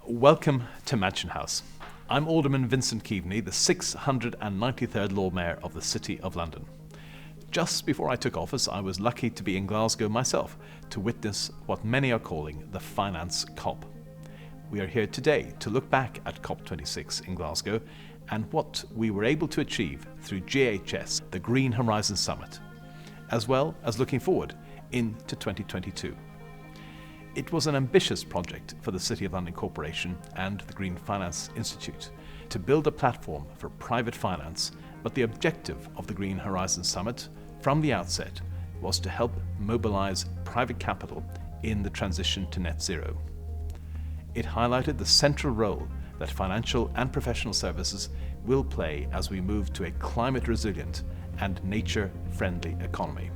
Welcome to Mansion House. I'm Alderman Vincent Keaveney, the 693rd Lord Mayor of the City of London. Just before I took office, I was lucky to be in Glasgow myself to witness what many are calling the Finance COP. We are here today to look back at COP26 in Glasgow and what we were able to achieve through GHS, the Green Horizon Summit, as well as looking forward into 2022. It was an ambitious project for the City of London Corporation and the Green Finance Institute to build a platform for private finance, but the objective of the Green Horizon Summit from the outset was to help mobilise private capital in the transition to net zero. It highlighted the central role that financial and professional services will play as we move to a climate-resilient and nature-friendly economy.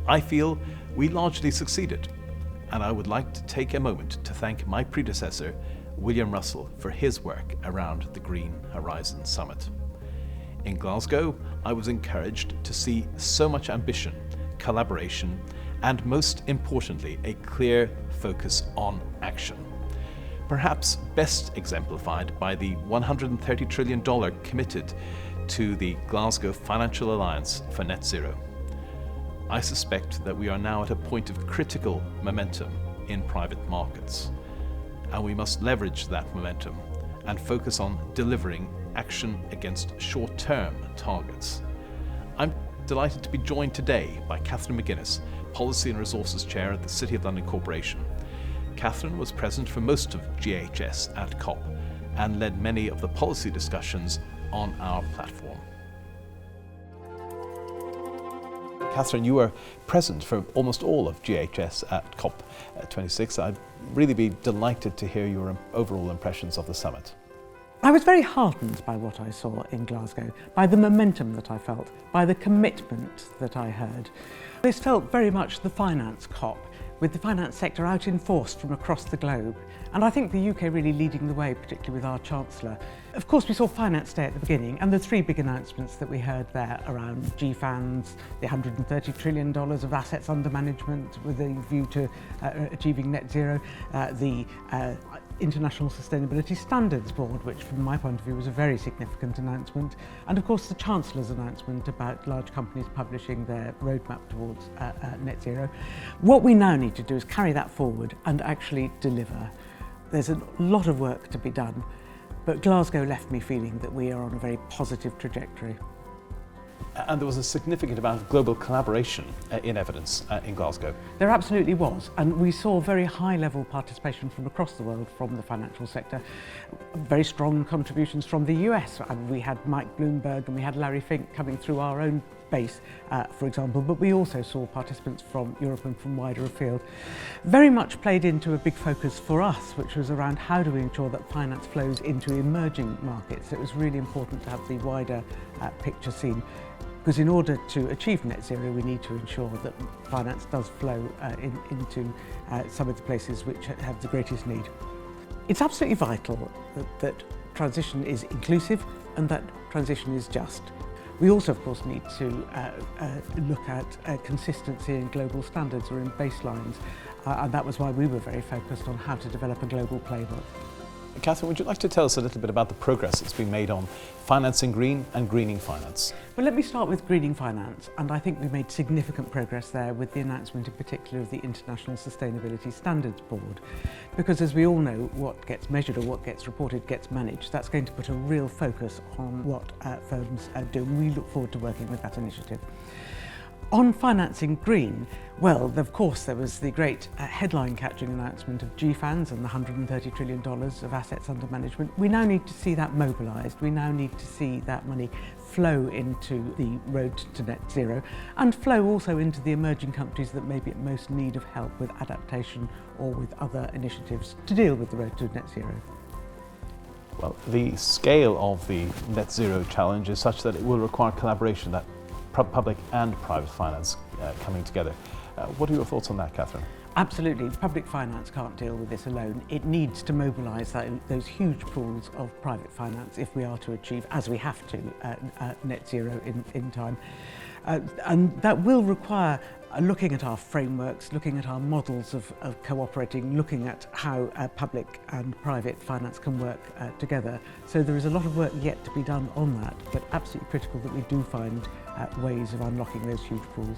I feel we largely succeeded, and I would like to take a moment to thank my predecessor, William Russell, for his work around the Green Horizon Summit. In Glasgow, I was encouraged to see so much ambition, collaboration, and most importantly, a clear focus on action. Perhaps best exemplified by the $130 trillion committed to the Glasgow Financial Alliance for Net Zero. I suspect that we are now at a point of critical momentum in private markets, and we must leverage that momentum and focus on delivering action against short-term targets. I'm delighted to be joined today by Catherine McGuinness, Policy and Resources Chair at the City of London Corporation. Catherine was present for most of GHS at COP and led many of the policy discussions on our platform. Catherine, you were present for almost all of GHS at COP26. I'd really be delighted to hear your overall impressions of the summit. I was very heartened by what I saw in Glasgow, by the momentum that I felt, by the commitment that I heard. This felt very much the finance COP, with the finance sector out in force from across the globe. And I think the UK really leading the way, particularly with our Chancellor. Of course, we saw Finance Day at the beginning, and the three big announcements that we heard there around GFANZ, the $130 trillion of assets under management with a view to achieving net zero, the International Sustainability Standards Board, which from my point of view was a very significant announcement, and of course the Chancellor's announcement about large companies publishing their roadmap towards net zero. What we now need to do is carry that forward and actually deliver. There's a lot of work to be done, but Glasgow left me feeling that we are on a very positive trajectory. And there was a significant amount of global collaboration in evidence in Glasgow. There absolutely was, and we saw very high-level participation from across the world from the financial sector. Very strong contributions from the US. And we had Mike Bloomberg and we had Larry Fink coming through our own base, for example, but we also saw participants from Europe and from wider afield. Very much played into a big focus for us, which was around how do we ensure that finance flows into emerging markets. It was really important to have the wider picture seen, because in order to achieve net zero, we need to ensure that finance does flow into some of the places which have the greatest need. It's absolutely vital that transition is inclusive and that transition is just. We also, of course, need to look at consistency in global standards or in baselines, and that was why we were very focused on how to develop a global playbook. Catherine, would you like to tell us a little bit about the progress that's been made on financing green and greening finance? Well, let me start with greening finance, and I think we made significant progress there with the announcement in particular of the International Sustainability Standards Board, because as we all know, what gets measured or what gets reported gets managed. That's going to put a real focus on what firms do, and we look forward to working with that initiative. On financing green, well, of course, there was the great headline-catching announcement of GFANZ and the $130 trillion of assets under management. We now need to see that mobilised. We now need to see that money flow into the road to net zero and flow also into the emerging countries that may be at most need of help with adaptation or with other initiatives to deal with the road to net zero. Well, the scale of the net zero challenge is such that it will require collaboration, that public and private finance coming together. What are your thoughts on that, Catherine? Absolutely. Public finance can't deal with this alone. It needs to mobilise those huge pools of private finance if we are to achieve, as we have to, net zero in time. And that will require looking at our frameworks, looking at our models of cooperating, looking at how public and private finance can work together. So there is a lot of work yet to be done on that, but absolutely critical that we do find ways of unlocking those huge pools.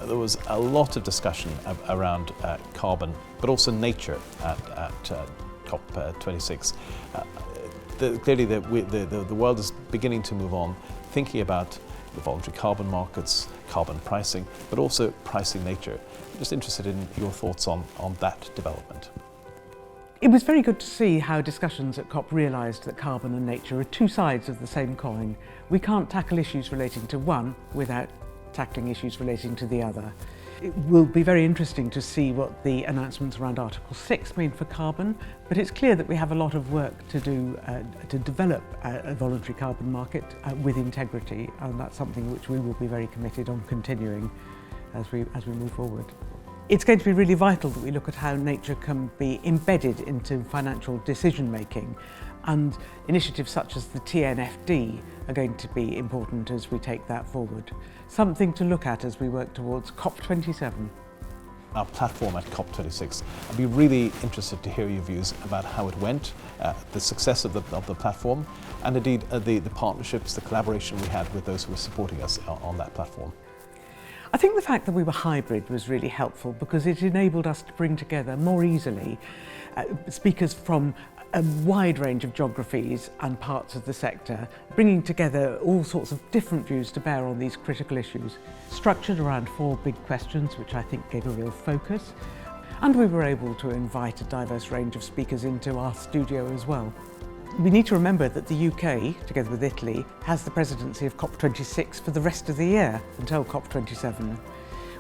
There was a lot of discussion around carbon, but also nature at COP26. Clearly the world is beginning to move on, thinking about the voluntary carbon markets, carbon pricing, but also pricing nature. I'm just interested in your thoughts on that development. It was very good to see how discussions at COP realised that carbon and nature are two sides of the same coin. We can't tackle issues relating to one without tackling issues relating to the other. It will be very interesting to see what the announcements around Article 6 mean for carbon, but it's clear that we have a lot of work to do to develop a voluntary carbon market with integrity, and that's something which we will be very committed on continuing as we move forward. It's going to be really vital that we look at how nature can be embedded into financial decision making, and initiatives such as the TNFD are going to be important as we take that forward. Something to look at as we work towards COP27. Our platform at COP26. I'd be really interested to hear your views about how it went, the success of the platform, and indeed the partnerships, the collaboration we had with those who were supporting us on that platform. I think the fact that we were hybrid was really helpful because it enabled us to bring together more easily speakers from a wide range of geographies and parts of the sector, bringing together all sorts of different views to bear on these critical issues, structured around 4 big questions, which I think gave a real focus. And we were able to invite a diverse range of speakers into our studio as well. We need to remember that the UK, together with Italy, has the presidency of COP26 for the rest of the year until COP27.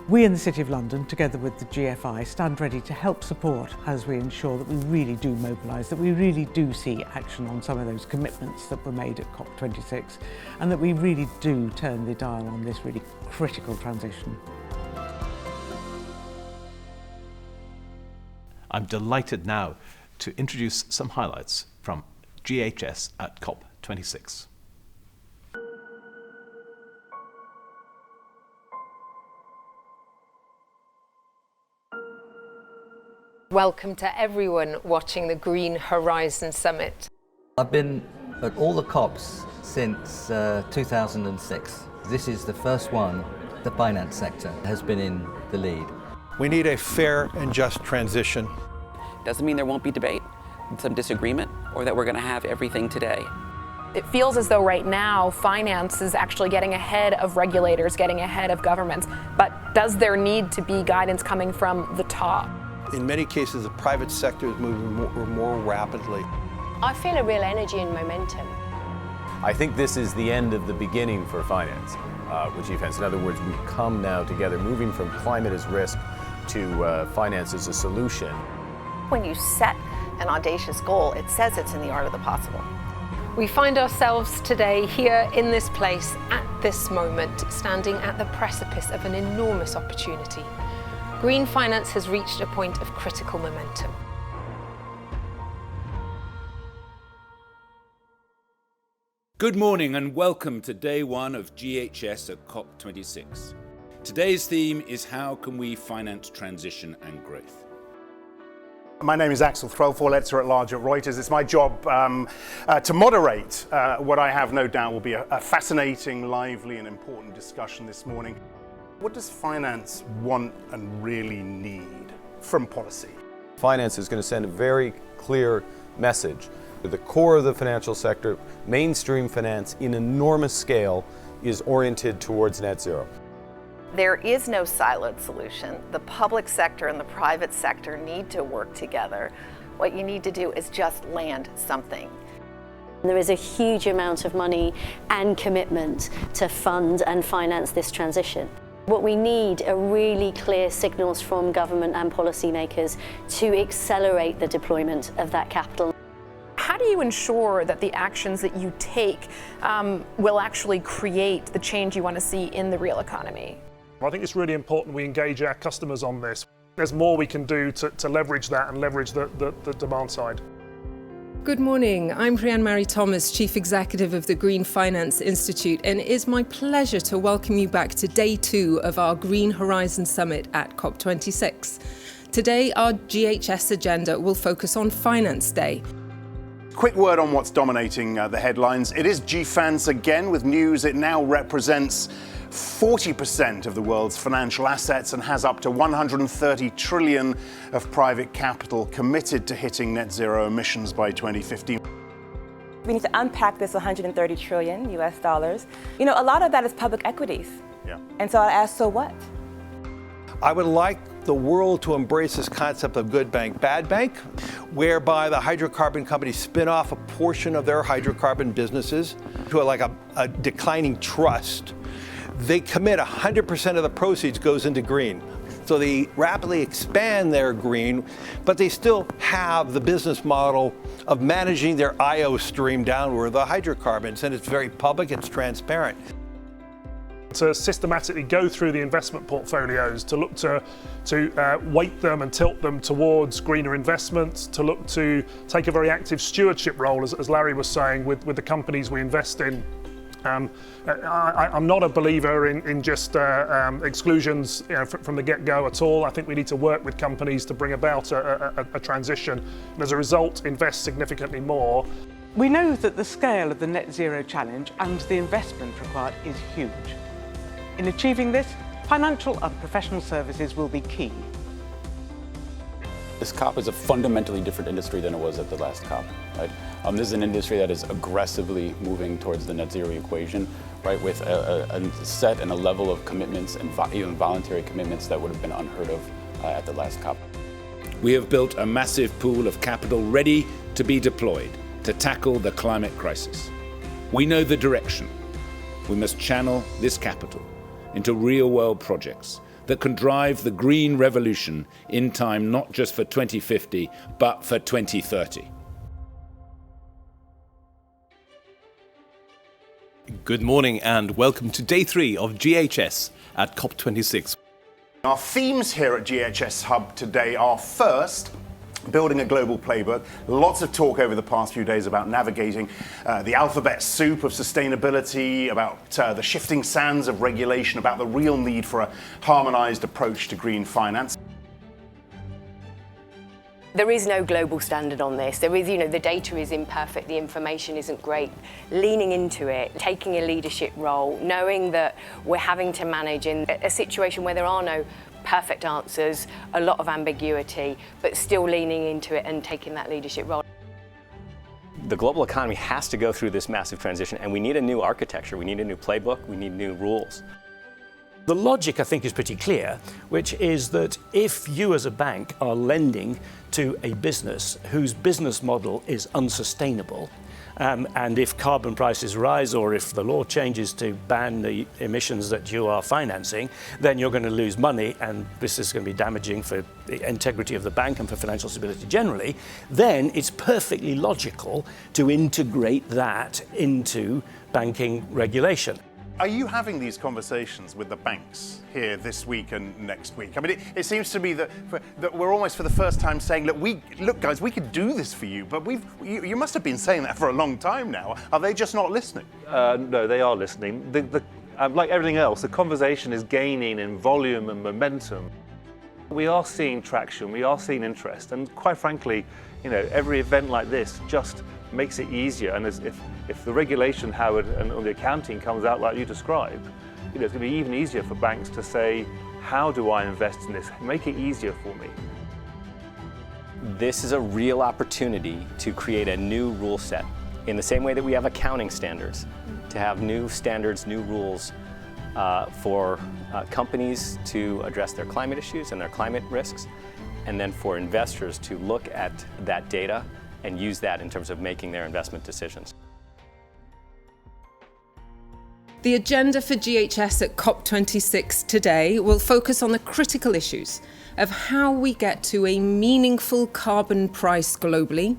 We in the City of London, together with the GFI, stand ready to help support as we ensure that we really do mobilise, that we really do see action on some of those commitments that were made at COP26, and that we really do turn the dial on this really critical transition. I'm delighted now to introduce some highlights from GHS at COP26. Welcome to everyone watching the Green Horizon Summit. I've been at all the COPs since 2006. This is the first one the finance sector has been in the lead. We need a fair and just transition. Doesn't mean there won't be debate and some disagreement, or that we're going to have everything today. It feels as though right now finance is actually getting ahead of regulators, getting ahead of governments. But does there need to be guidance coming from the top? In many cases, the private sector is moving more rapidly. I feel a real energy and momentum. I think this is the end of the beginning for finance with GHS. In other words, we've come now together, moving from climate as risk to finance as a solution. When you set an audacious goal, it says it's in the art of the possible. We find ourselves today here in this place at this moment, standing at the precipice of an enormous opportunity. Green finance has reached a point of critical momentum. Good morning and welcome to day one of GHS at COP26. Today's theme is how can we finance transition and growth? My name is Axel Threlfall, editor-at-large at Reuters. It's my job to moderate what I have no doubt will be a fascinating, lively and important discussion this morning. What does finance want and really need from policy? Finance is going to send a very clear message. At the core of the financial sector, mainstream finance in enormous scale is oriented towards net zero. There is no siloed solution. The public sector and the private sector need to work together. What you need to do is just land something. There is a huge amount of money and commitment to fund and finance this transition. What we need are really clear signals from government and policymakers to accelerate the deployment of that capital. How do you ensure that the actions that you take will actually create the change you want to see in the real economy? I think it's really important we engage our customers on this. There's more we can do to leverage that and leverage the demand side. Good morning. I'm Rhian-Mari Thomas, Chief Executive of the Green Finance Institute, and it is my pleasure to welcome you back to day 2 of our Green Horizon Summit at COP26. Today, our GHS agenda will focus on Finance Day. Quick word on what's dominating the headlines. It is GFANZ again with news. It now represents 40% of the world's financial assets and has up to 130 trillion of private capital committed to hitting net zero emissions by 2050. We need to unpack this 130 trillion US dollars. You know, a lot of that is public equities. Yeah. And so I ask, so what? I would like the world to embrace this concept of good bank, bad bank, whereby the hydrocarbon companies spin off a portion of their hydrocarbon businesses to a declining trust. They commit 100% of the proceeds goes into green. So they rapidly expand their green, but they still have the business model of managing their IO stream downward, the hydrocarbons, and it's very public, it's transparent. To systematically go through the investment portfolios, to look to weight them and tilt them towards greener investments, to look to take a very active stewardship role, as Larry was saying, with the companies we invest in. I'm not a believer in just exclusions from the get-go at all. I think we need to work with companies to bring about a transition, and as a result, invest significantly more. We know that the scale of the net zero challenge and the investment required is huge. In achieving this, financial and professional services will be key. This COP is a fundamentally different industry than it was at the last COP, right? This is an industry that is aggressively moving towards the net zero equation, right, with a set and a level of commitments and even voluntary commitments that would have been unheard of at the last COP. We have built a massive pool of capital ready to be deployed to tackle the climate crisis. We know the direction. We must channel this capital into real-world projects that can drive the green revolution in time, not just for 2050, but for 2030. Good morning and welcome to day 3 of GHS at COP26. Our themes here at GHS Hub today are first, building a global playbook. Lots of talk over the past few days about navigating the alphabet soup of sustainability, about the shifting sands of regulation, about the real need for a harmonised approach to green finance. There is no global standard on this. There is, the data is imperfect, the information isn't great. Leaning into it, taking a leadership role, knowing that we're having to manage in a situation where there are no perfect answers, a lot of ambiguity, but still leaning into it and taking that leadership role. The global economy has to go through this massive transition, and we need a new architecture, we need a new playbook, we need new rules. The logic, I think, is pretty clear, which is that if you as a bank are lending to a business whose business model is unsustainable, and if carbon prices rise or if the law changes to ban the emissions that you are financing, then you're going to lose money, and this is going to be damaging for the integrity of the bank and for financial stability generally, then it's perfectly logical to integrate that into banking regulation. Are you having these conversations with the banks here this week and next week? I mean, it seems to me that we're almost for the first time saying, look, guys, we could do this for you, but you must have been saying that for a long time now. Are they just not listening? No, they are listening. Like everything else, the conversation is gaining in volume and momentum. We are seeing traction, we are seeing interest, and quite frankly, every event like this just makes it easier. And if the regulation, Howard, and the accounting comes out like you described, it's going to be even easier for banks to say, how do I invest in this? Make it easier for me. This is a real opportunity to create a new rule set. In the same way that we have accounting standards, to have new standards, new rules for companies to address their climate issues and their climate risks, and then for investors to look at that data and use that in terms of making their investment decisions. The agenda for GHS at COP26 today will focus on the critical issues of how we get to a meaningful carbon price globally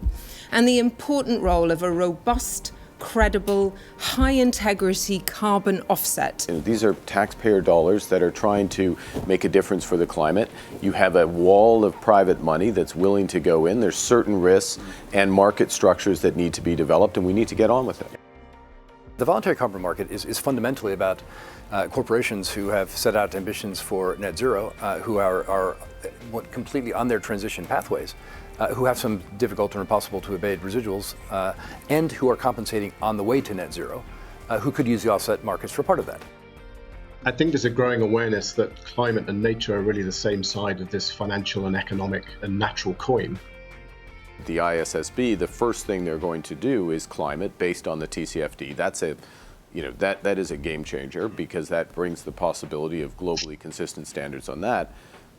and the important role of a robust credible, high-integrity carbon offset. These are taxpayer dollars that are trying to make a difference for the climate. You have a wall of private money that's willing to go in. There's certain risks and market structures that need to be developed, and we need to get on with it. The voluntary carbon market is fundamentally about corporations who have set out ambitions for net zero, who are completely on their transition pathways, who have some difficult or impossible to abate residuals, and who are compensating on the way to net zero, who could use the offset markets for part of that. I think there's a growing awareness that climate and nature are really the same side of this financial and economic and natural coin. The ISSB, the first thing they're going to do is climate based on the TCFD. That's that is a game changer because that brings the possibility of globally consistent standards on that.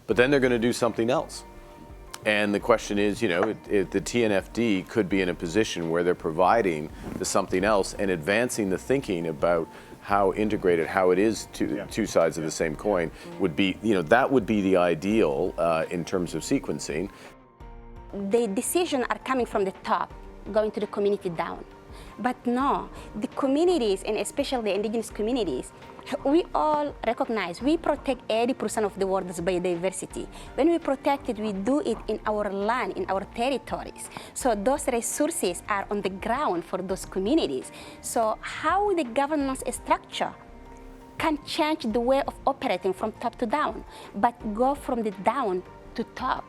But then they're going to do something else. And the question is, the TNFD could be in a position where they're providing the something else and advancing the thinking about how integrated, how it is two sides of the same coin would be, that would be the ideal in terms of sequencing. The decisions are coming from the top, going to the community down. But no, the communities, and especially the indigenous communities, we all recognize we protect 80% of the world's biodiversity. When we protect it, we do it in our land, in our territories. So those resources are on the ground for those communities. So how the governance structure can change the way of operating from top to down, but go from the down to top.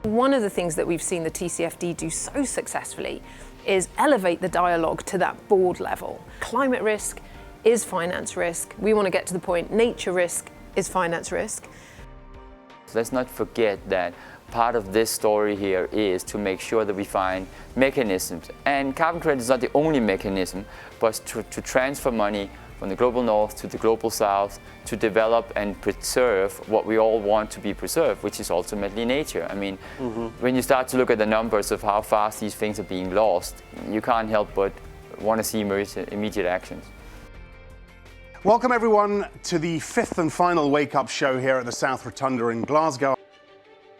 One of the things that we've seen the TCFD do so successfully is elevate the dialogue to that board level. Climate risk is finance risk. We want to get to the point, nature risk is finance risk. Let's not forget that part of this story here is to make sure that we find mechanisms. And carbon credit is not the only mechanism, but to transfer money from the global north to the global south to develop and preserve what we all want to be preserved, which is ultimately nature. I mean, when you start to look at the numbers of how fast these things are being lost, you can't help but want to see immediate actions. Welcome everyone to the fifth and final Wake Up show here at the South Rotunda in Glasgow.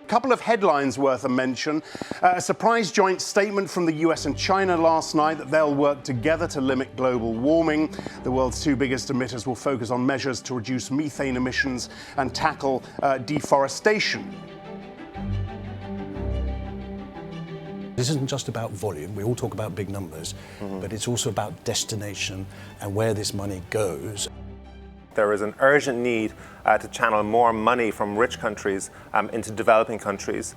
A couple of headlines worth a mention. A surprise joint statement from the US and China last night that they'll work together to limit global warming. The world's two biggest emitters will focus on measures to reduce methane emissions and tackle deforestation. This isn't just about volume. We all talk about big numbers, but it's also about destination and where this money goes. There is an urgent need to channel more money from rich countries into developing countries.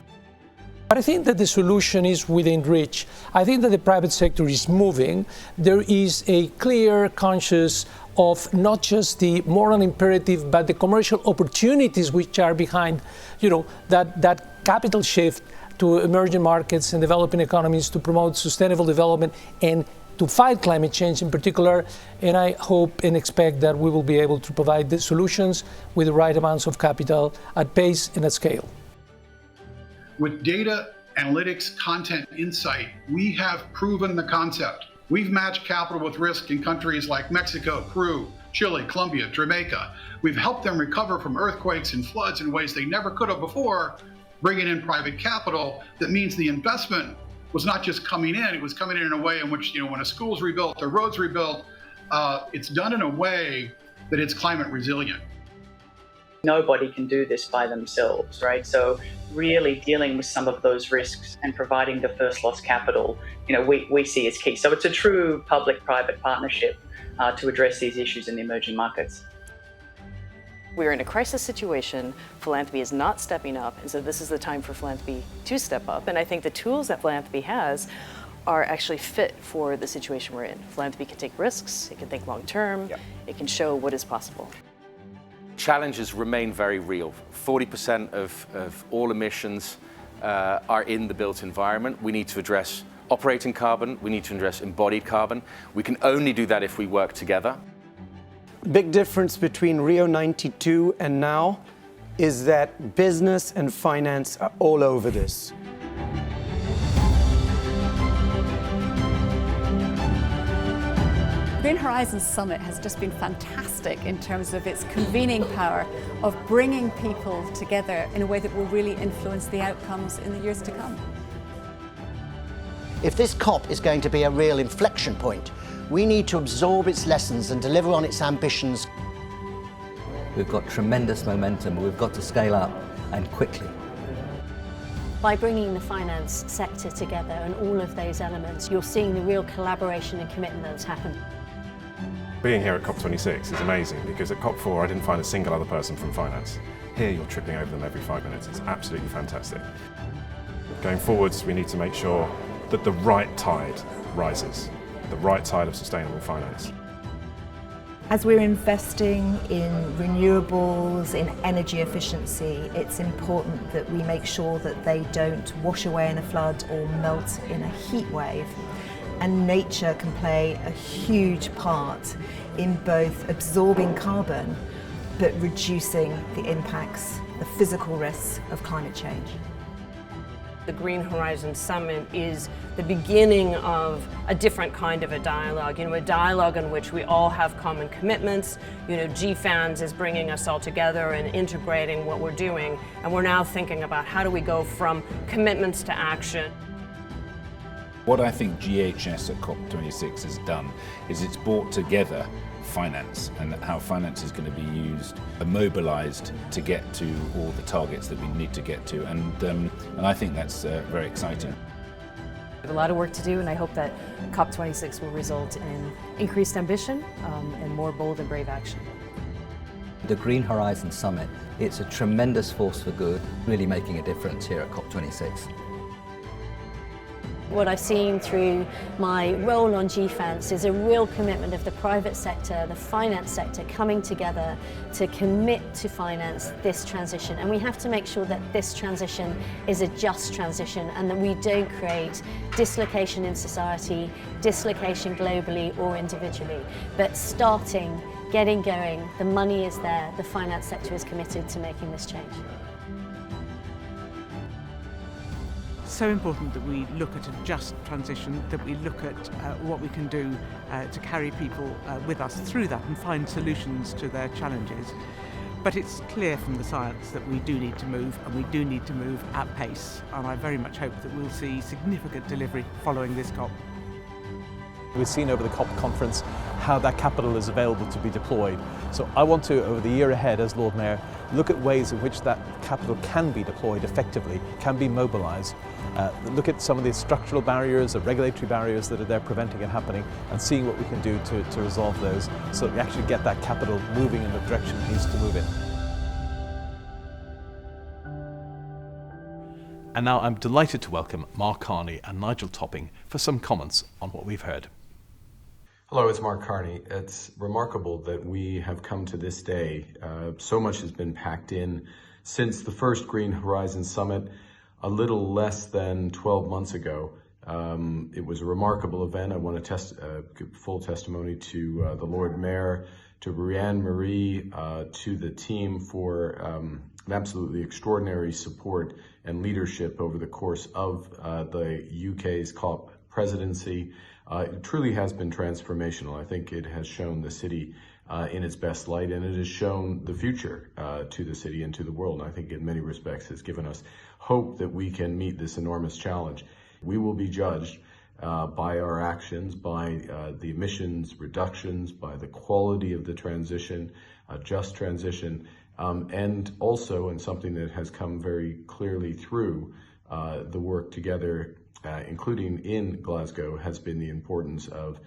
But I think that the solution is within reach. I think that the private sector is moving. There is a clear conscious of not just the moral imperative, but the commercial opportunities which are behind, that capital shift to emerging markets and developing economies to promote sustainable development and to fight climate change in particular. And I hope and expect that we will be able to provide the solutions with the right amounts of capital at pace and at scale. With data, analytics, content, insight, we have proven the concept. We've matched capital with risk in countries like Mexico, Peru, Chile, Colombia, Jamaica. We've helped them recover from earthquakes and floods in ways they never could have before, bringing in private capital. That means the investment was not just coming in, it was coming in a way in which, when a school's rebuilt, a road's rebuilt, it's done in a way that it's climate resilient. Nobody can do this by themselves, right? So really dealing with some of those risks and providing the first loss capital, we see as key. So it's a true public-private partnership to address these issues in the emerging markets. We're in a crisis situation, philanthropy is not stepping up, and so this is the time for philanthropy to step up. And I think the tools that philanthropy has are actually fit for the situation we're in. Philanthropy can take risks, it can think long term, it can show what is possible. Challenges remain very real. 40% of all emissions are in the built environment. We need to address operating carbon, we need to address embodied carbon. We can only do that if we work together. Big difference between Rio 92 and now is that business and finance are all over this. Green Horizons Summit has just been fantastic in terms of its convening power of bringing people together in a way that will really influence the outcomes in the years to come. If this COP is going to be a real inflection point, we need to absorb its lessons and deliver on its ambitions. We've got tremendous momentum. We've got to scale up, and quickly. By bringing the finance sector together and all of those elements, you're seeing the real collaboration and commitment that's happened. Being here at COP26 is amazing, because at COP4 I didn't find a single other person from finance. Here you're tripping over them every 5 minutes. It's absolutely fantastic. Going forwards, we need to make sure that the right tide rises, the right tide of sustainable finance. As we're investing in renewables, in energy efficiency, it's important that we make sure that they don't wash away in a flood or melt in a heat wave. And nature can play a huge part in both absorbing carbon but reducing the impacts, the physical risks of climate change. The Green Horizon Summit is the beginning of a different kind of a dialogue, a dialogue in which we all have common commitments. GFANZ is bringing us all together and integrating what we're doing, and we're now thinking about how do we go from commitments to action. What I think GHS at COP26 has done is it's brought together finance and how finance is going to be used and mobilised to get to all the targets that we need to get to, and I think that's very exciting. We have a lot of work to do, and I hope that COP26 will result in increased ambition and more bold and brave action. The Green Horizon Summit, it's a tremendous force for good, really making a difference here at COP26. What I've seen through my role on GFANZ is a real commitment of the private sector, the finance sector coming together to commit to finance this transition. And we have to make sure that this transition is a just transition and that we don't create dislocation in society, dislocation globally or individually. But getting going, the money is there, the finance sector is committed to making this change. So important that we look at a just transition, that we look at what we can do to carry people with us through that and find solutions to their challenges. But it's clear from the science that we do need to move, and we do need to move at pace. And I very much hope that we'll see significant delivery following this COP. We've seen over the COP conference how that capital is available to be deployed. So I want to, over the year ahead as Lord Mayor, look at ways in which that capital can be deployed effectively, can be mobilised, look at some of the structural barriers, the regulatory barriers that are there preventing it happening, and seeing what we can do to resolve those so that we actually get that capital moving in the direction it needs to move in. And now I'm delighted to welcome Mark Carney and Nigel Topping for some comments on what we've heard. Hello, it's Mark Carney. It's remarkable that we have come to this day. So much has been packed in since the first Green Horizon Summit a little less than 12 months ago. It was a remarkable event. I want to give full testimony to the Lord Mayor, to Rhian-Mari, to the team for an absolutely extraordinary support and leadership over the course of the UK's COP presidency. It truly has been transformational. I think it has shown the city in its best light, and it has shown the future to the city and to the world. And I think in many respects has given us hope that we can meet this enormous challenge. We will be judged by our actions, by the emissions reductions, by the quality of the transition, just transition, and also, and something that has come very clearly through the work together, including in Glasgow, has been the importance of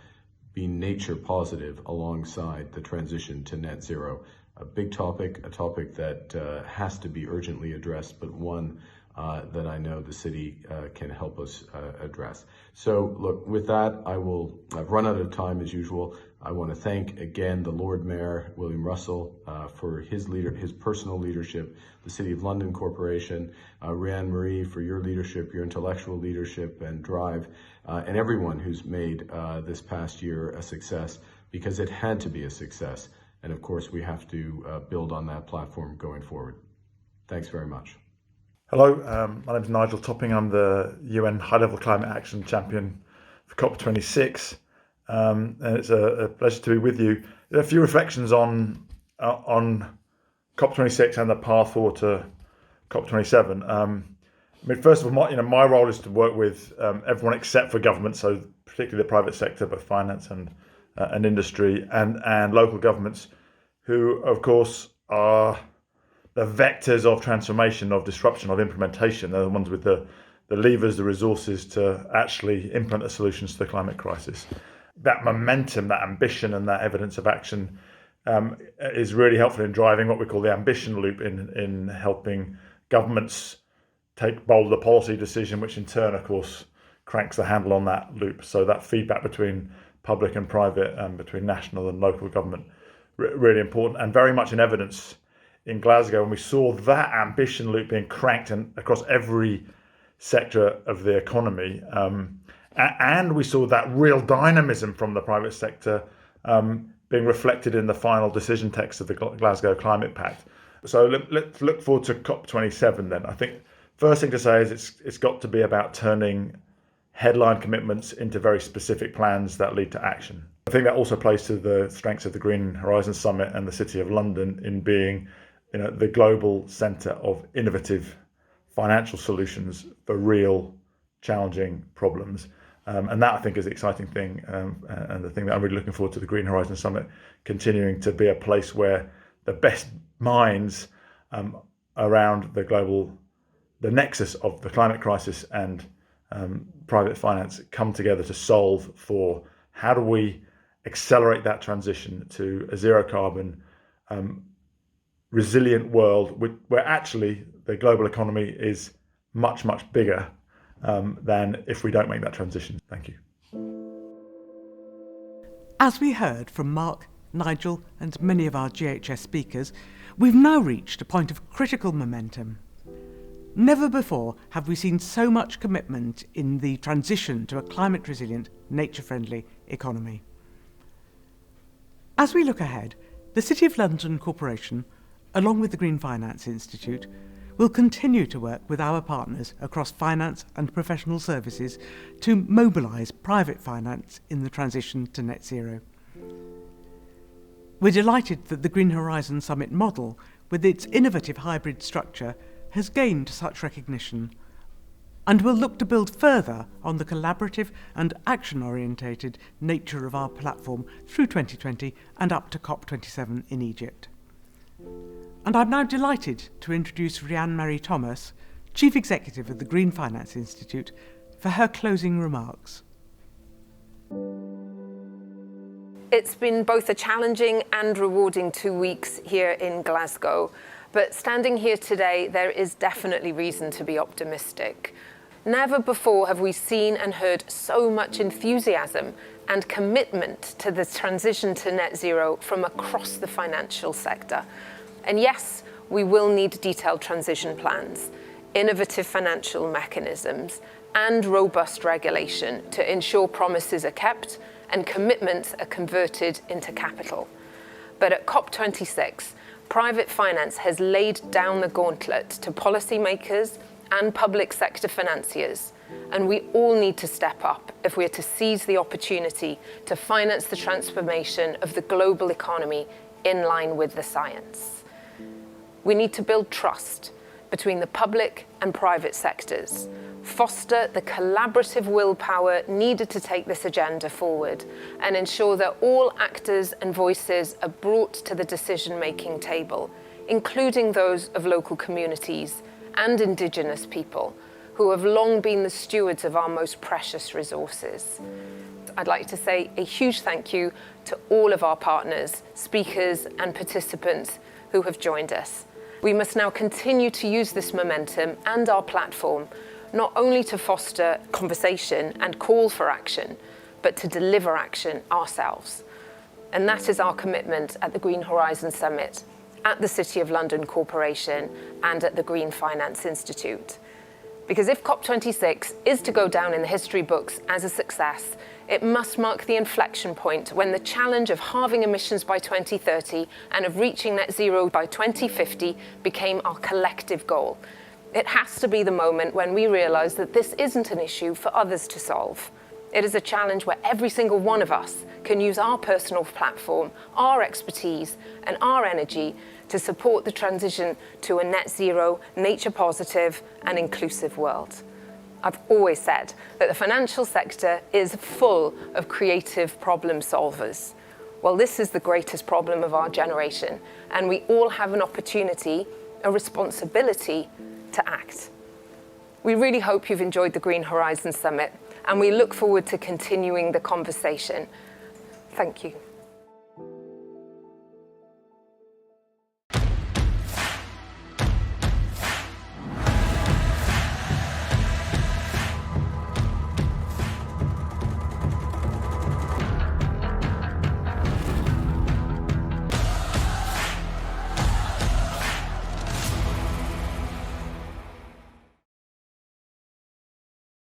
being nature positive alongside the transition to net zero. A big topic, a topic that has to be urgently addressed, but one that I know the city can help us address. So look, with that, I've run out of time as usual. I want to thank again the Lord Mayor, William Russell, for his personal leadership, the City of London Corporation, Rhian-Mari for your leadership, your intellectual leadership and drive, and everyone who's made this past year a success, because it had to be a success. And of course, we have to build on that platform going forward. Thanks very much. Hello, my name is Nigel Topping. I'm the UN High-Level Climate Action Champion for COP26. And it's a pleasure to be with you. A few reflections on COP26 and the path forward to COP27. I mean, first of all, my role is to work with everyone except for government, so particularly the private sector, both finance and industry, and local governments, who, of course, are the vectors of transformation, of disruption, of implementation. They're the ones with the levers, the resources to actually implement the solutions to the climate crisis. That momentum, that ambition, and that evidence of action is really helpful in driving what we call the ambition loop in helping governments take bolder policy decision, which in turn, of course, cranks the handle on that loop. So that feedback between public and private, and between national and local government, really important and very much in evidence in Glasgow. And we saw that ambition loop being cranked across every sector of the economy. And we saw that real dynamism from the private sector being reflected in the final decision text of the Glasgow Climate Pact. So let's look forward to COP27 then. I think first thing to say is it's got to be about turning headline commitments into very specific plans that lead to action. I think that also plays to the strengths of the Green Horizon Summit and the City of London in being, the global centre of innovative financial solutions for real challenging problems. And that, I think, is the exciting thing, and the thing that I'm really looking forward to the Green Horizon Summit continuing to be a place where the best minds around the nexus of the climate crisis and private finance come together to solve for how do we accelerate that transition to a zero carbon, resilient world where actually the global economy is much, much bigger than if we don't make that transition. Thank you. As we heard from Mark, Nigel and many of our GHS speakers, we've now reached a point of critical momentum. Never before have we seen so much commitment in the transition to a climate-resilient, nature-friendly economy. As we look ahead, the City of London Corporation, along with the Green Finance Institute, will continue to work with our partners across finance and professional services to mobilise private finance in the transition to net zero. We're delighted that the Green Horizon Summit model, with its innovative hybrid structure, has gained such recognition, and will look to build further on the collaborative and action-orientated nature of our platform through 2020 and up to COP27 in Egypt. And I'm now delighted to introduce Rhian-Mari Thomas, Chief Executive of the Green Finance Institute, for her closing remarks. It's been both a challenging and rewarding 2 weeks here in Glasgow. But standing here today, there is definitely reason to be optimistic. Never before have we seen and heard so much enthusiasm and commitment to the transition to net zero from across the financial sector. And yes, we will need detailed transition plans, innovative financial mechanisms, and robust regulation to ensure promises are kept and commitments are converted into capital. But at COP26, private finance has laid down the gauntlet to policymakers and public sector financiers, and we all need to step up if we are to seize the opportunity to finance the transformation of the global economy in line with the science. We need to build trust between the public and private sectors, foster the collaborative willpower needed to take this agenda forward, and ensure that all actors and voices are brought to the decision-making table, including those of local communities and Indigenous people, who have long been the stewards of our most precious resources. I'd like to say a huge thank you to all of our partners, speakers and participants who have joined us. We must now continue to use this momentum and our platform not only to foster conversation and call for action, but to deliver action ourselves. And that is our commitment at the Green Horizon Summit, at the City of London Corporation, and at the Green Finance Institute. Because if COP26 is to go down in the history books as a success, it must mark the inflection point when the challenge of halving emissions by 2030 and of reaching net zero by 2050 became our collective goal. It has to be the moment when we realise that this isn't an issue for others to solve. It is a challenge where every single one of us can use our personal platform, our expertise and our energy to support the transition to a net zero, nature positive and inclusive world. I've always said that the financial sector is full of creative problem solvers. Well, this is the greatest problem of our generation, and we all have an opportunity, a responsibility to act. We really hope you've enjoyed the Green Horizons Summit, and we look forward to continuing the conversation. Thank you.